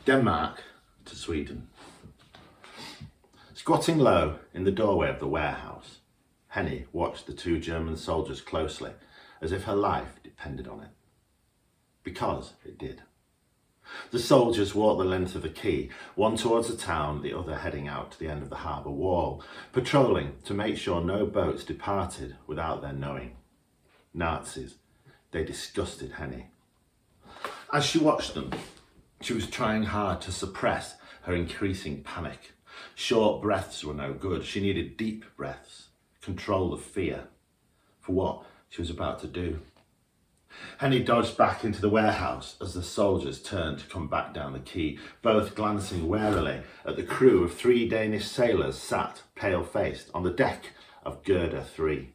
Denmark to Sweden. Squatting low in the doorway of the warehouse, Henny watched the two German soldiers closely, as if her life depended on it. Because it did. The soldiers walked the length of the quay, one towards the town, the other heading out to the end of the harbour wall, patrolling to make sure no boats departed without their knowing. Nazis, they disgusted Henny. As she watched them, she was trying hard to suppress her increasing panic. Short breaths were no good. She needed deep breaths, control of fear for what she was about to do. Henny dodged back into the warehouse as the soldiers turned to come back down the quay, both glancing warily at the crew of 3 Danish sailors sat, pale-faced, on the deck of Gerda 3.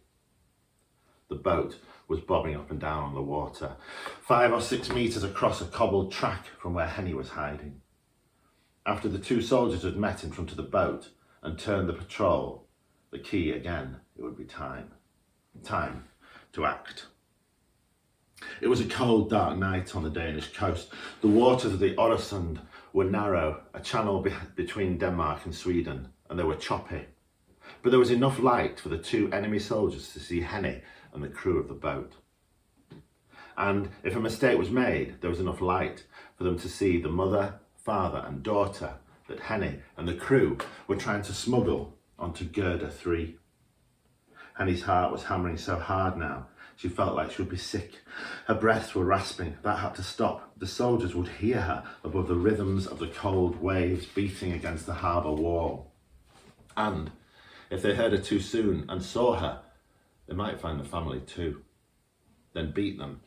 The boat was bobbing up and down on the water, 5 or 6 metres across a cobbled track from where Henny was hiding. After the two soldiers had met in front of the boat and turned the patrol, the quay again, it would be time. Time to act. It was a cold, dark night on the Danish coast. The waters of the Øresund were narrow, a channel between Denmark and Sweden, and they were choppy. But there was enough light for the two enemy soldiers to see Henny and the crew of the boat. And if a mistake was made, there was enough light for them to see the mother, father and daughter that Henny and the crew were trying to smuggle onto Gerda 3. Henny's heart was hammering so hard now, she felt like she would be sick. Her breaths were rasping. That had to stop. The soldiers would hear her above the rhythms of the cold waves beating against the harbour wall. And if they heard her too soon and saw her, they might find the family too. Then beat them,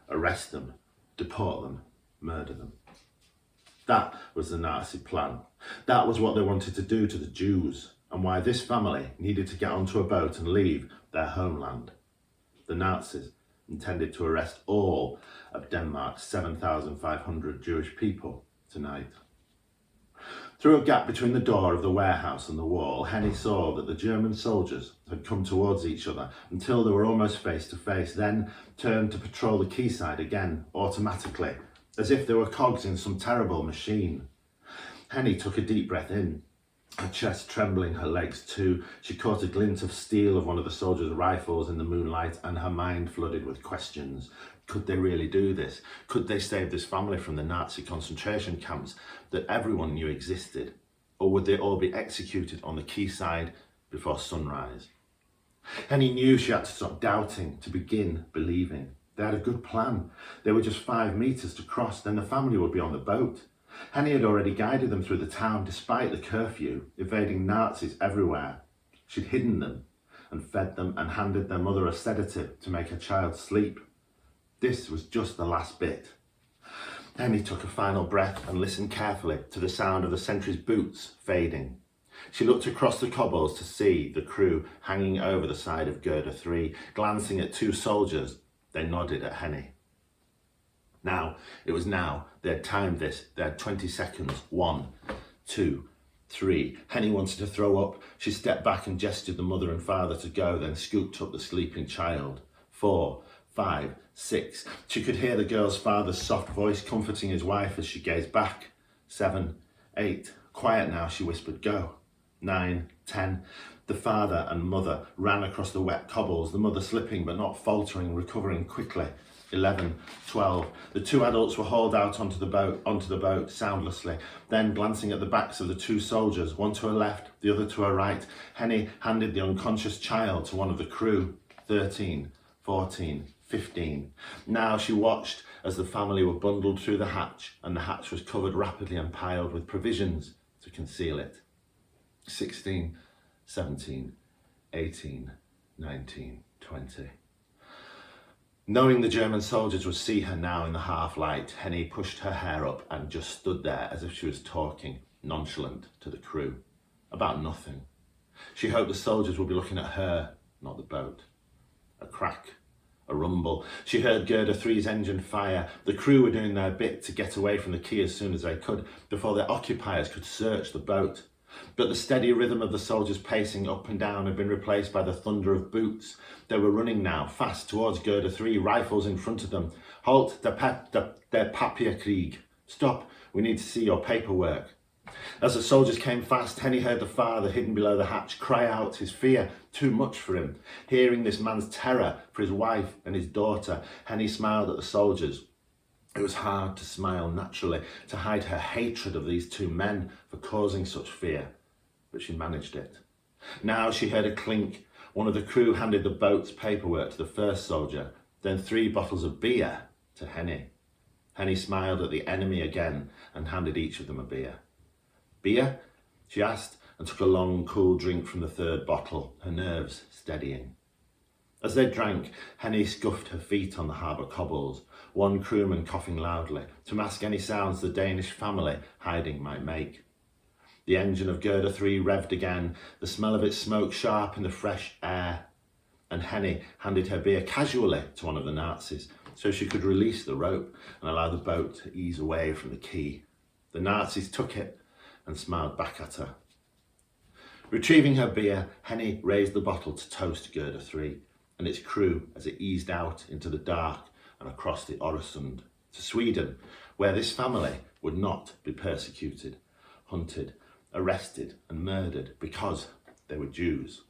arrest them, deport them, murder them. That was the Nazi plan. That was what they wanted to do to the Jews, and why this family needed to get onto a boat and leave their homeland. The Nazis intended to arrest all of Denmark's 7,500 Jewish people tonight. Through a gap between the door of the warehouse and the wall, Henny saw that the German soldiers had come towards each other until they were almost face to face, then turned to patrol the quayside again, automatically, as if they were cogs in some terrible machine. Henny took a deep breath in, her chest trembling, her legs too. She caught a glint of steel of one of the soldiers' rifles in the moonlight, and her mind flooded with questions. Could they really do this? Could they save this family from the Nazi concentration camps that everyone knew existed? Or would they all be executed on the quayside before sunrise? Henny knew she had to stop doubting, to begin believing. They had a good plan. They were just 5 metres to cross, then the family would be on the boat. Henny had already guided them through the town despite the curfew, evading Nazis everywhere. She'd hidden them and fed them and handed their mother a sedative to make her child sleep. This was just the last bit. Henny took a final breath and listened carefully to the sound of the sentry's boots fading. She looked across the cobbles to see the crew hanging over the side of Gerda 3, glancing at 2 soldiers. They nodded at Henny. Now, it was now. They had timed this. They had 20 seconds. 1, 2, 3. Henny wanted to throw up. She stepped back and gestured the mother and father to go, then scooped up the sleeping child. 4, 5, 6. She could hear the girl's father's soft voice comforting his wife as she gazed back. 7, 8. Quiet now, she whispered. Go. 9, 10. The father and mother ran across the wet cobbles, the mother slipping but not faltering, recovering quickly. 11, 12. The 2 adults were hauled out onto the boat soundlessly. Then, glancing at the backs of the 2 soldiers, one to her left, the other to her right, Henny handed the unconscious child to one of the crew. 13, 14, 15. Now she watched as the family were bundled through the hatch, and the hatch was covered rapidly and piled with provisions to conceal it. 16, 17, 18, 19, 20. Knowing the German soldiers would see her now in the half-light, Henny pushed her hair up and just stood there as if she was talking, nonchalant, to the crew, about nothing. She hoped the soldiers would be looking at her, not the boat. A crack, a rumble. She heard Gerda 3's engine fire. The crew were doing their bit to get away from the quay as soon as they could, before their occupiers could search the boat. But the steady rhythm of the soldiers pacing up and down had been replaced by the thunder of boots. They were running now, fast towards Gerda 3, rifles in front of them. Halt, der Papierkrieg, Stop, we need to see your paperwork. As the soldiers came fast, Henny heard the father, hidden below the hatch, cry out his fear, too much for him. Hearing this man's terror for his wife and his daughter, Henny smiled at the soldiers. It was hard to smile naturally, to hide her hatred of these two men for causing such fear, but she managed it. Now she heard a clink. One of the crew handed the boat's paperwork to the first soldier, then 3 bottles of beer to Henny. Henny smiled at the enemy again and handed each of them a beer. Beer? She asked, and took a long, cool drink from the 3rd bottle, her nerves steadying. As they drank, Henny scuffed her feet on the harbour cobbles, one crewman coughing loudly to mask any sounds the Danish family hiding might make. The engine of Girder 3 revved again, the smell of its smoke sharp in the fresh air, and Henny handed her beer casually to one of the Nazis so she could release the rope and allow the boat to ease away from the quay. The Nazis took it and smiled back at her. Retrieving her beer, Henny raised the bottle to toast Girder 3 and its crew as it eased out into the dark and across the Öresund to Sweden, where this family would not be persecuted, hunted, arrested and murdered because they were Jews.